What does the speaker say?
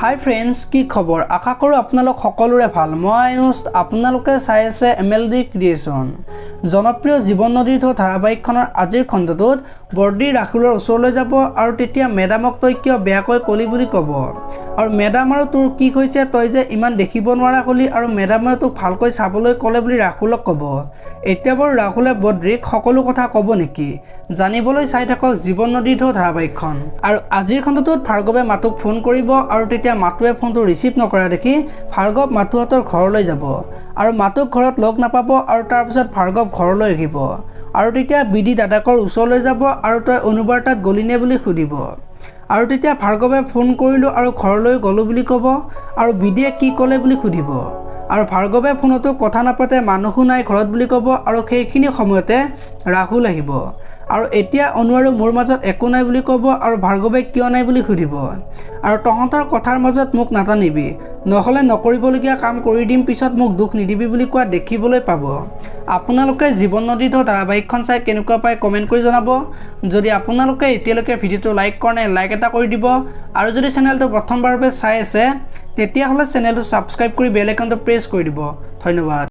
Hi friends की खबर आशा करूँ आपनालोक सकलोरे भाल मैं आयुष आपनालोके चाइ आछे MLD क्रिएशन जनप्रिय जीवन नदीर ढौ धाराबाहिकखনৰ আজিৰ খণ্ডটোত বৰ্দি ৰাহুলৰ ওচৰলৈ যাব আৰু তেতিয়া মেডামক তই কিয় বেয়াকৈ কলি বুলি ক'ব আৰু মেডাম আৰু তোৰ কি হৈছে তই যে ইমান দেখিব নোৱাৰা হলি আৰু মেডামে তোক ভালকৈ চাবলৈ ক'লে বুলি ৰাহুলক ক'ব এতিয়া বৰ ৰাহুলে বদ্ৰিক সকলো কথা ক'ব নেকি জানিবলৈ চাই থাকক জীবন নদীৰ ঢৌ ধাৰাবাহিকখন আৰু আজিৰ খণ্ডটোত ভাৰ্গৱে মাতুক ফোন কৰিব আৰু তেতিয়া মাতুৱে ফোনটো ৰিচিভ নকৰা দেখি ভাৰ্গৱ মাতুহঁতৰ ঘৰলৈ যাব আৰু মাতুক ঘৰত লগ নাপাব আৰু তাৰ পিছত ভাৰ্গৱ ঘৰলৈ আহিব আৰু তেতিয়া বিডি দাদাকৰ ওচৰলৈ যাব আৰু তই অনুবাৰ্তাত গলিনে বুলি সুধিব আৰু তেতিয়া ভাৰ্গৱে ফোন কৰিলো আৰু ঘৰলৈ গলো বুলি ক'ব আৰু বিডিয়ে কি ক'লে বুলি সুধিব আৰু ভাৰ্গৱে ফোনতো কথা নাপাতে মানুহো নাই ঘৰত বুলি ক'ব আৰু সেইখিনি সময়তে ৰাহুল আহিব আৰু এতিয়া অনু আৰু মোৰ মাজত একো নাই বুলি ক'ব আৰু ভাৰ্গৱে কিয় নাই বুলি সুধিব আৰু তহঁতৰ কথাৰ মাজত মোক নাটানিবি নহলে নকৰিবলগীয়া কাম কৰি দিম পিছত মোক দুখ নিদিবি বুলি কোৱা দেখিবলৈ পাব আপোনালোকে জীবন নদীৰ ঢৌ ধাৰাবাহিকখন চাই কেনেকুৱা পায় কমেন্ট কৰি জনাব যদি আপোনালোকে এতিয়ালৈকে ভিডিওটো লাইক কৰা নাই লাইক এটা কৰি দিব আৰু যদি চেনেলটো প্ৰথমবাৰৰ বাবে চাই আছে তেতিয়াহলে চেনেলটো সাবস্ক্ৰাইব কৰি বেল আইকনটো প্ৰেছ কৰি দিব ধন্যবাদ।